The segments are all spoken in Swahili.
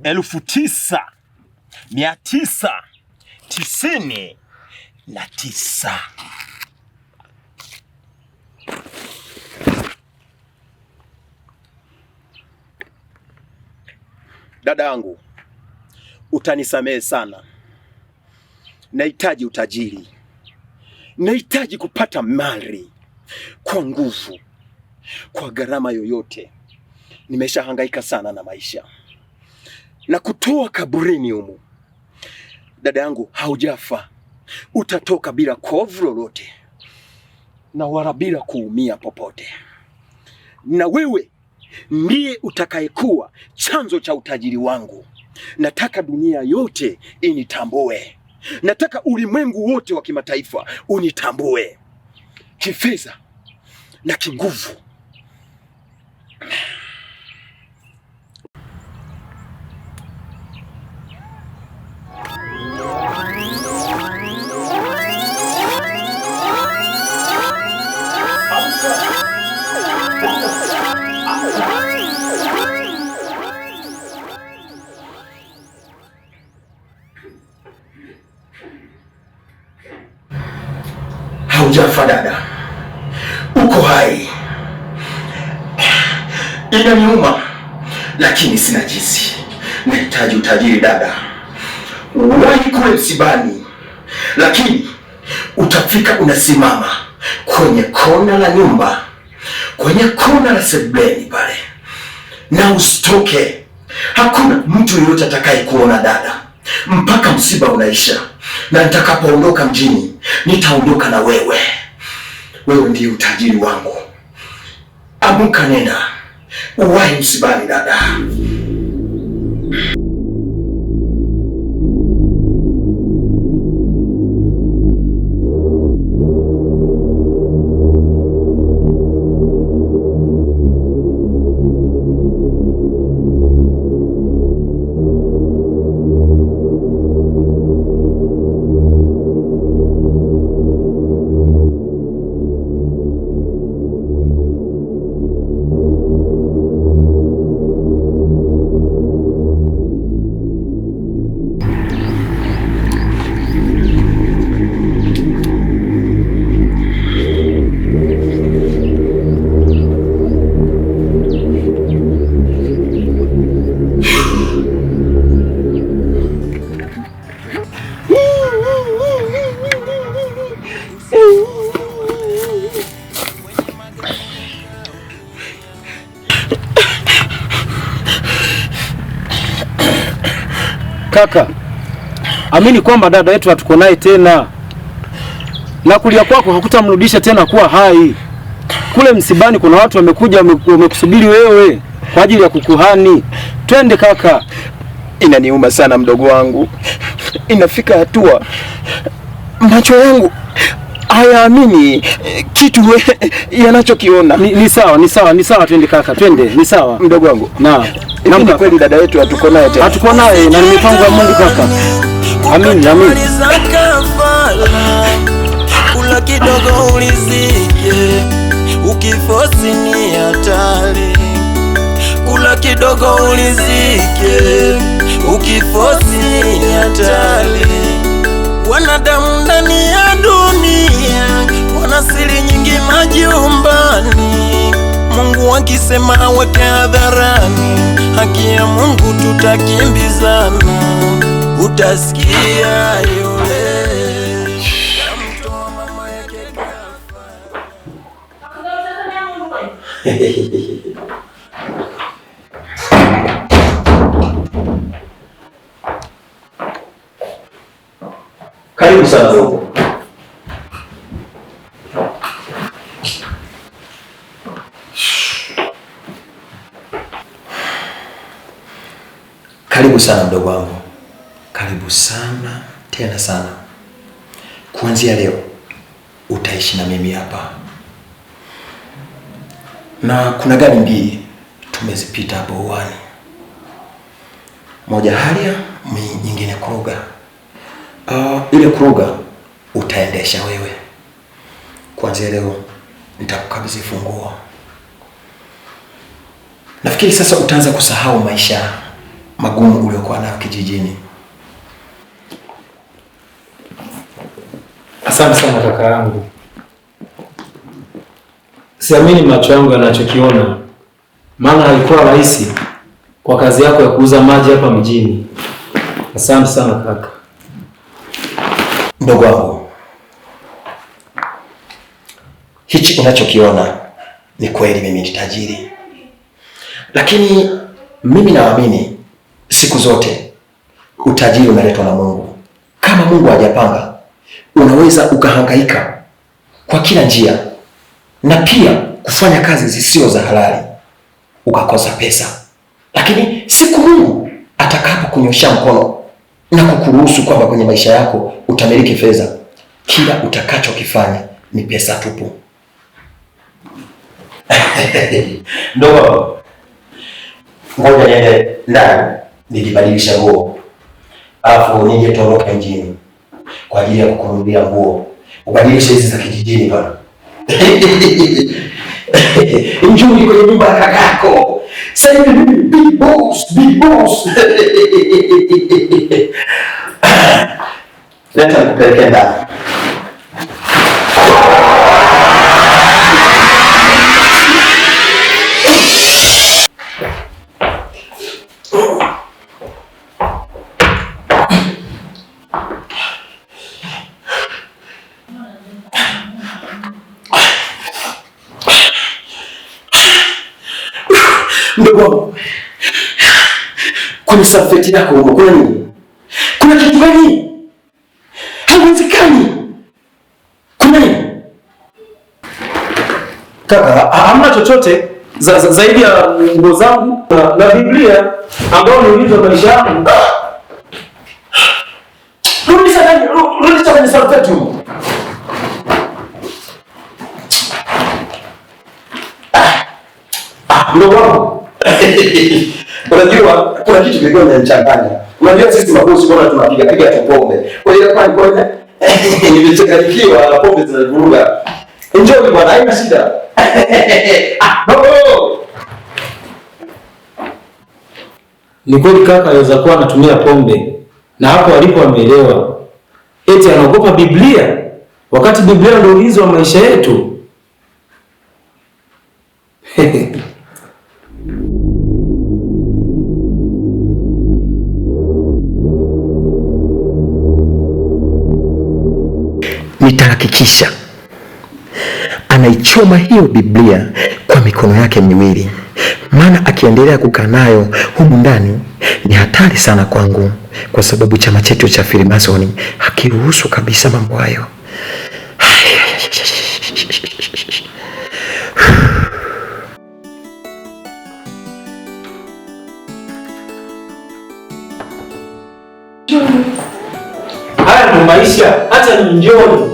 9,999. Dada yangu, utanisamehe sana. Nahitaji utajiri. Nahitaji kupata mali kwa nguvu, kwa gharama yoyote. Nimeshahangaika sana na maisha na kutoa kaburini humu. Dada yangu, haujafa. Utatoka bila kovu lolote na wala bila kuumia popote. Na wewe ndiye utakayekuwa chanzo cha utajiri wangu. Nataka dunia yote initambue. Nataka ulimwengu wote wa kimataifa unitambue kifedha na kinguvu. Haujafa dada, uko hai. Inaniuma lakini sina jinsi. Nahitaji utajiri dada. Wahi kule msibani, lakini utafika unasimama kwenye kona la nyumba, kwenye kona la sebuleni pale, na usitoke. Hakuna mtu yeyote atakaye kuona dada mpaka msiba unaisha, na nitakapoondoka mjini nitaondoka na wewe. Wewe ndiye utajiri wangu. Amuka, nenda uwahi msibani dada. Kaka, amini kwamba dada yetu hatuko naye tena, na kulia kwako hakutamrudisha tena kuwa hai. Kule msibani kuna watu wamekuja wamekusubiri wewe kwa ajili ya kukuhani. Twende kaka. Inaniuma sana mdogo wangu. Inafika hatua macho yangu hayaamini kitu yanachokiona. Ni sawa, twende kaka, twende. Ni sawa mdogo wangu. Na kweli dada yetu hatuko naye tena. Hatuko naye na ni mipango ya Mungu kaka. Amini. Kula kidogo ulizike, ukifosi ni hatari. Kula kidogo ulizike, ukifosi ni hatari. Wanadamu ndani ya dunia wana siri nyingi majumbani. Mungu akisema aweke hadharani, haki ya Mungu tutakimbizana. Utasikia yule mtoa mama yake kafa. Karibu sana. Karibu sana mdogo wangu. Karibu sana tena sana. Kuanzia leo utaishi na mimi hapa. Na kuna gari mbili tumezipita hapo uwani. Moja Haria, nyingine Kruger. Ile Kruger utaendesha wewe. Kuanzia leo nitakukabidhi funguo. Nafikiri sasa utaanza kusahau maisha magumu magumu uliokuwa nayo kijijini. Asante sana kaka yangu. Siamini macho yangu yanachokiona, maana haikuwa rahisi kwa kazi yako ya kuuza maji hapa mjini. Asante sana kaka. Ndugu wangu, hichi unachokiona ni kweli, mimi ni tajiri, lakini mimi naamini siku zote utajiri unaletwa na Mungu. Kama Mungu hajapanga, unaweza ukahangaika kwa kila njia na pia kufanya kazi zisio za halali ukakosa pesa, lakini siku Mungu atakapo kunyosha mkono na kukuruhusu kwamba kwenye maisha yako utamiliki fedha, kila utakachokifanya ni pesa tupu. Ndogo, ngoja niende ndani nijibadilisha nguo, alafu nije toroke mjini kwa ajili ya kukununulia nguo ubadilishe hizi za kijijini bwana. Njoo kwenye nyumba ya kakako. Sasa hivi mimi big boss, big boss. Leta nikupeleke ndani. Ndugu, kwenye safeti yako kuna nini? Kuna kitu gani? Haiwezekani. Kuna nini? Kaka, hamna chochote zaidi ya nguo zangu na Biblia ambayo niulizwa maisha yangu. Rudisha kwenye safeti. Ndugu wangu. Unajua kuna kitu kilikuwa kinanichanganya. Unajua sisi mabosi bora tunapiga tu pombe. Kwa hiyo kwa nini nimechanganyikiwa na pombe zinavuruga. Enjoy bwana, haina shida. Ni kweli kaka anaweza kuwa anatumia pombe na hapo alipo ameelewa. Eti anaogopa Biblia wakati Biblia ndio ulinzi wa maisha yetu. Nitahakikisha anaichoma hiyo Biblia kwa mikono yake miwili, maana akiendelea kukaa nayo humu ndani ni hatari sana kwangu, kwa sababu chama chetu cha Freemasoni hakiruhusu kabisa mambo hayo. Haya ndio maisha, acha ni enjoy.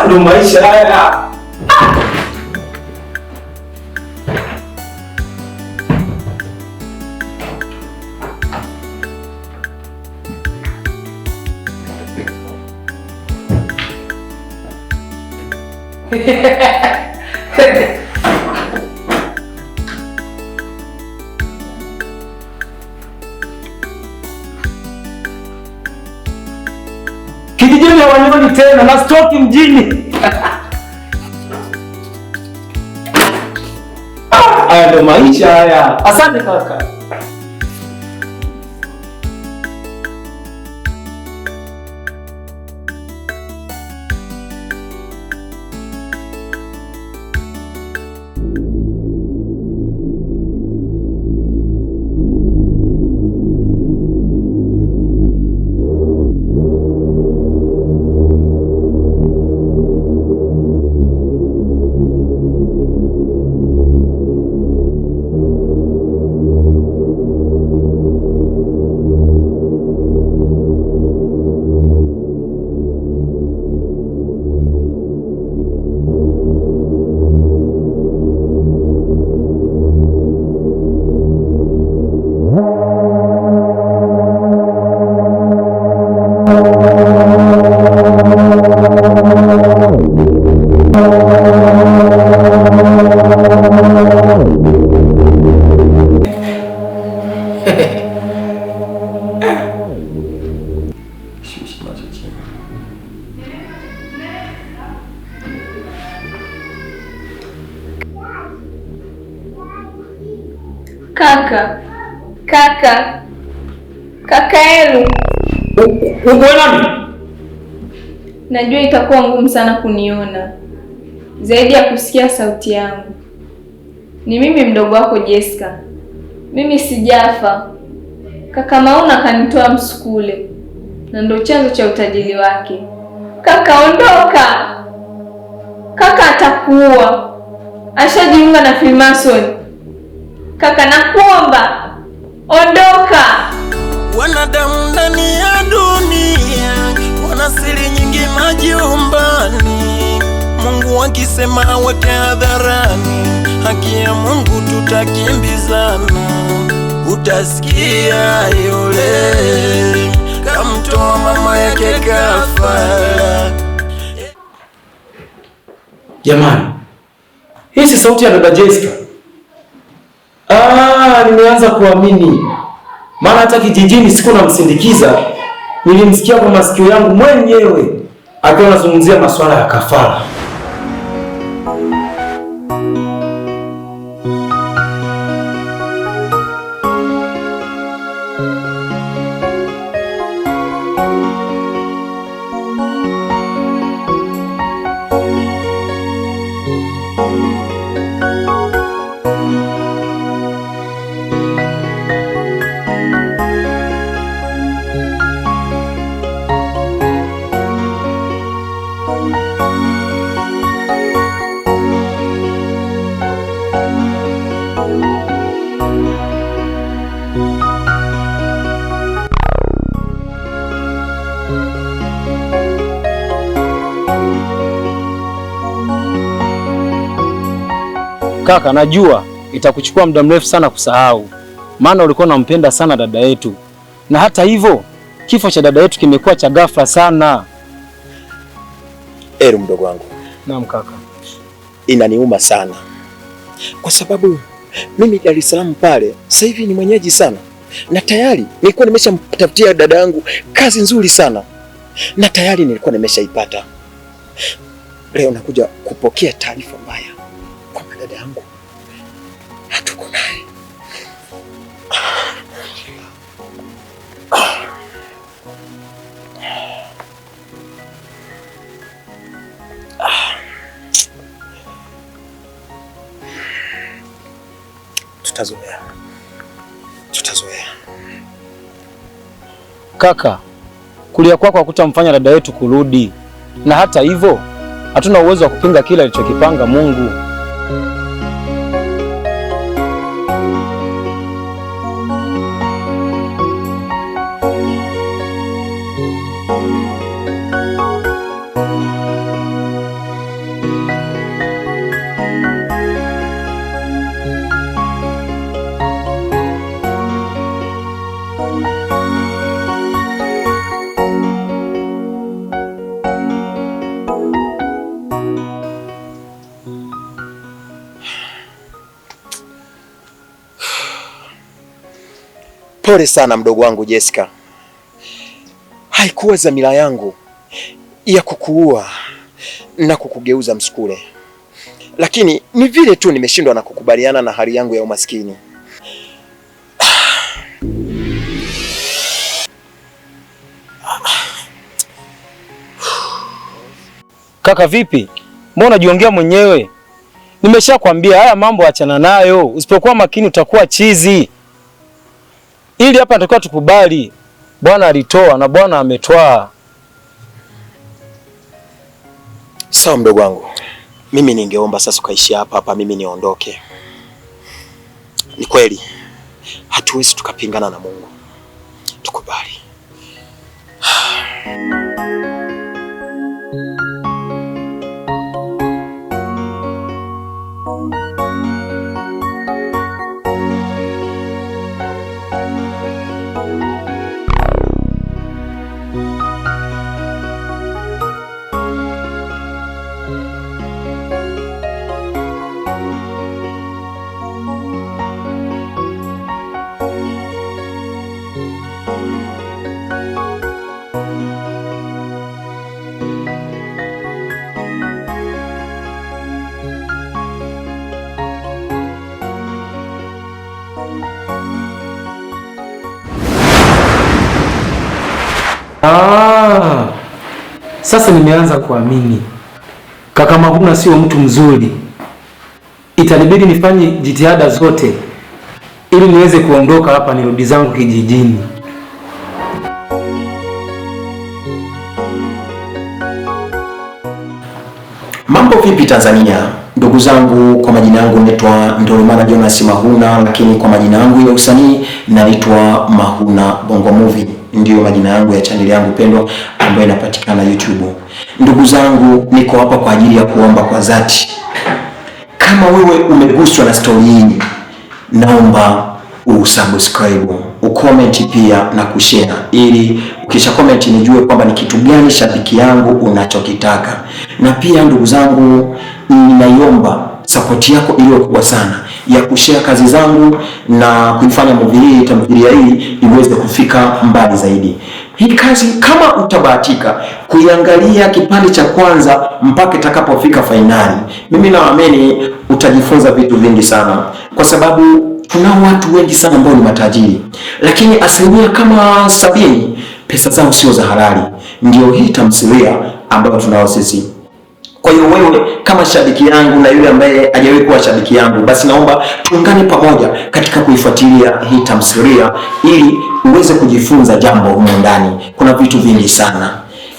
Ndio maisha haya. Kijijini hawanioni tena na stoki mjini. Haya ndio maisha haya. Asante kaka. Kaka yenu. Uko nani? Najua itakuwa ngumu sana kuniona zaidi ya kusikia sauti yangu. Ni mimi mdogo wako Jessica. Mimi sijafa. Kaka Mauna kanitoa msukule na ndo chanzo cha utajiri wake. Kaka, ondoka. Kaka atakuua. Ashajiunga na Freemason. Kaka, nakuomba ondoka. Wanadamu ndani ya dunia wana siri nyingi majumbani. Mungu akisema aweke hadharani, haki ya Mungu tutakimbizana. Utasikia yule kamtoa mama yake kafara. Jamani, hii si sauti ya dada Jessica? Nimeanza kuamini. Maana hata kijijini siku namsindikiza, nilimsikia kwa masikio yangu mwenyewe akiwa anazungumzia masuala ya kafara. Kaka, najua itakuchukua muda mrefu sana kusahau, maana ulikuwa unampenda sana dada yetu, na hata hivyo kifo cha dada yetu kimekuwa cha ghafla sana. Eru mdogo wangu. Naam kaka. Inaniuma sana kwa sababu mimi Dar es Salaam pale sasa hivi ni mwenyeji sana, na tayari nilikuwa nimeshamtafutia dada yangu kazi nzuri sana, na tayari nilikuwa nimeshaipata. Leo nakuja kupokea taarifa mbaya kwamba dada yangu hatuko naye. Tutazoea. Kaka, kulia kwako hakutamfanya dada yetu kurudi, na hata hivyo hatuna uwezo wa kupinga kile alichokipanga Mungu. Pole sana mdogo wangu Jessica. Haikuwa dhamira yangu ya kukuua na kukugeuza msukule, lakini ni vile tu nimeshindwa na kukubaliana na hali yangu ya umaskini. Kaka vipi? Mbona unajiongea mwenyewe? Nimeshakwambia haya mambo achana nayo. Usipokuwa makini utakuwa chizi. Ili hapa natakiwa tukubali. Bwana alitoa na Bwana ametwaa. Sawa mdogo wangu. Mimi ningeomba sasa ukaishi hapa mimi niondoke. Ni kweli hatuwezi tukapingana na Mungu. Tukubali. Sasa nimeanza kuamini kaka Mahuna sio mtu mzuri. Itanibidi nifanye jitihada zote ili niweze kuondoka hapa nirudi zangu kijijini. Mambo vipi Tanzania? Ndugu zangu, kwa majina yangu naitwa Ndolomana Jonas Mahuna, lakini kwa majina yangu ya usanii naitwa Mahuna Bongo Movie. Ndiyo majina yangu ya channel yangu pendwa ambayo inapatikana YouTube. Ndugu zangu, niko hapa kwa ajili ya kuomba kwa dhati. Kama wewe umeguswa na story hii, naomba usubscribe, ucomment pia na kushare, ili ukisha comment nijue kwamba ni kitu gani shabiki yangu unachokitaka. Na pia ndugu zangu, ninaiomba support yako iliyokuwa sana ya kushare kazi zangu na kuifanya tamthilia hii iweze kufika mbali zaidi. Hii kazi kama utabahatika kuiangalia kipande cha kwanza mpaka itakapofika fainali, mimi naamini utajifunza vitu vingi sana, kwa sababu tunao watu wengi sana ambao ni matajiri, lakini asilimia kama 70 pesa zao sio za halali. Ndio hii tamthilia ambayo tunao sisi. Kwa hiyo wewe kama shabiki yangu na yule ambaye hajawahi kuwa shabiki yangu, basi naomba tuungane pamoja katika kuifuatilia hii tamthilia ili uweze kujifunza jambo humo ndani. Kuna vitu vingi sana.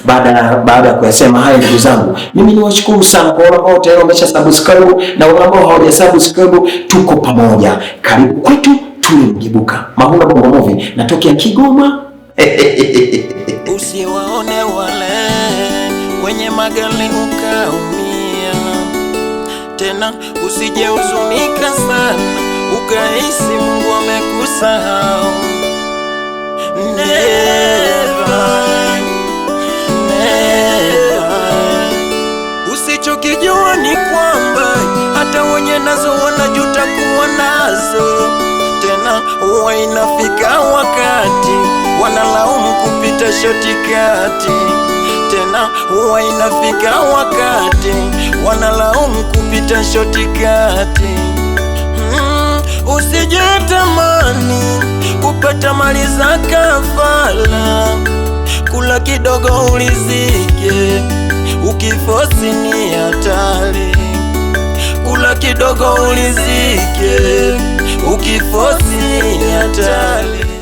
Baada ya kuyasema haya, ndugu zangu, mimi niwashukuru sana kwa wale ambao tayari wamesha subscribe na wale ambao hawaja subscribe. Tuko pamoja, karibu kwetu, tulimjibuka. Mahuna Bongo Movie, natokea Kigoma. Usiwaone wale wenye magari ukaumia tena, usije huzunika sana ukahisi Mungu amekusahau. Usichokijua ni kwamba hata wenye nazo wanajuta kuwa nazo. Tena huwa inafika wakati wanalaumu kupita shoti kati. Tena huwa inafika wakati wanalaumu kupita shoti kati. Usijitamani kupata mali za kafala, kula kidogo ulizike, ukifosi ni hatari. Kula kidogo ulizike, ukifosi ni hatari.